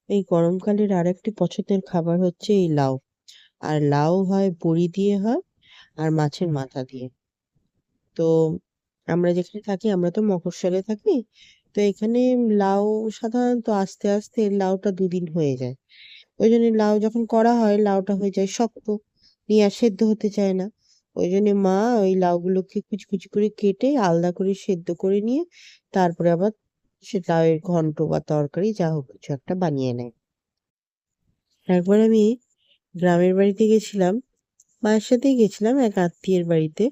এই গরমকালের আর একটি পছন্দের খাবার হচ্ছে এই লাউ। আর লাউ হয় বড়ি দিয়ে হয় আর মাছের মাথা দিয়ে। তো আমরা যেখানে থাকি আমরা তো মফস্বলে থাকি। তো এখানে লাউ সাধারণত আস্তে আস্তে লাউটা 2 দিন হয়ে যায়। ওই জন্য লাউ যখন করা হয় লাউটা হয়ে যায় শক্ত, নিয়ে আর সেদ্ধ হতে চায় না। ওই জন্য মা ওই লাউগুলোকে কুচি কুচি করে কেটে আলাদা করে সেদ্ধ করে নিয়ে তারপরে আবার সে লাউয়ের ঘন্ট বা তরকারি যা হোক কিছু একটা বানিয়ে নেয়। একবার আমি গ্রামের বাড়িতে গেছিলাম, মায়ের সাথেই গেছিলাম এক আত্মীয়ের বাড়িতে।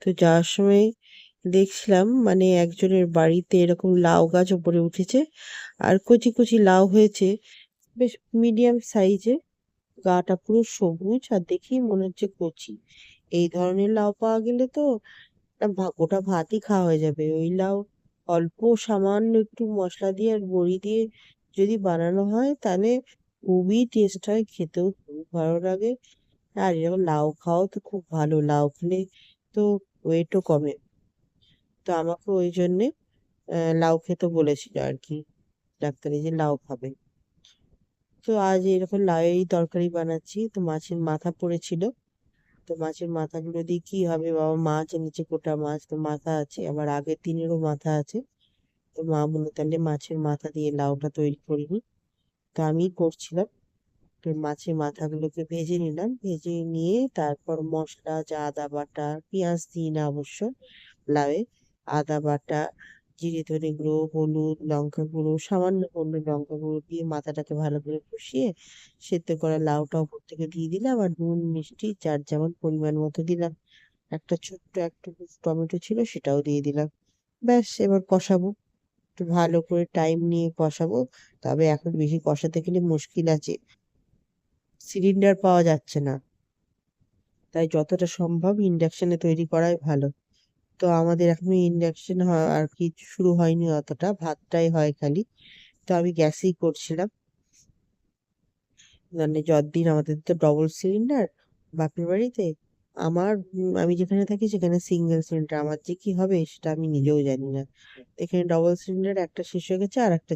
তো যাওয়ার সময় দেখছিলাম মানে একজনের বাড়িতে এরকম লাউ গাছ ওপরে উঠেছে আর কচি কচি লাউ হয়েছে, বেশ মিডিয়াম সাইজে, গাটা পুরো সবুজ আর দেখেই মনে হচ্ছে কচি। এই ধরনের লাউ পাওয়া গেলে তো গোটা ভাতই খাওয়া হয়ে যাবে। ওই লাউ অল্প সামান্য একটু মশলা দিয়ে আর বড়ি দিয়ে যদি বানানো হয় তাহলে খুবই টেস্ট হয়, খেতেও খুব ভালো লাগে। আর এরকম লাউ খাওয়াও তো খুব ভালো, লাউ খেলে তো ওয়েটও কমে। তো আমাকে ওই জন্যে লাউ খেতে বলেছিল আর কি ডাক্তারে, যে লাউ খাবে। তো আজ এরকম লাউয়েরই তরকারি বানাচ্ছি। তো মাছের মাথা পড়েছিল, তো মাছের মাথাগুলো দিয়ে কি হবে, বাবা মাছ এনেছে, গোটা মাছ তো মাথা আছে, আবার আগের দিনেরও মাথা আছে। তো মা বললো তাহলে মাছের মাথা দিয়ে লাউটা তৈরি করিনি। তো আমি করছিলাম। তো মাছের মাথাগুলোকে ভেজে নিলাম, ভেজে নিয়ে তারপর মশলা, যা আদা বাটা, পেঁয়াজ দিই না অবশ্য লাউয়ে, আদা বাটা, জিরে ধনে গুঁড়ো, হলুদ, লঙ্কা গুঁড়ো, সামান্য হলুদ লঙ্কা গুঁড়ো দিয়ে মাথাটাকে ভালো করে কষিয়ে সেদ্ধ করা লাউটা ওপর থেকে দিয়ে দিলাম, আর নুন মিষ্টি যার যেমন পরিমাণ মতো দিলাম। একটা ছোট্ট একটু টমেটো ছিল সেটাও দিয়ে দিলাম। ব্যাস এবার কষাবো, একটু ভালো করে টাইম নিয়ে কষাবো। তবে এখন বেশি কষাতে গেলে মুশকিল আছে, সিলিন্ডার পাওয়া যাচ্ছে না, তাই যতটা সম্ভব ইন্ডাকশনে তৈরি করাই ভালো। তো আমাদের এখনো ইন্ডাকশন আর কি শুরু হয়নি, অতটা ভাতটাই হয় খালি। তো আমি গ্যাসেই করছিলাম, মানে যতদিন আমাদের তো ডবল সিলিন্ডার বাপের বাড়িতে। আমার আমি যেখানে থাকি সেখানে সিঙ্গেল সিলিন্ডার, আমার যে কি হবে সেটা আমি নিজেও জানি না। এখানে ডবল সিলিন্ডার একটা শেষ হয়ে গেছে আর একটা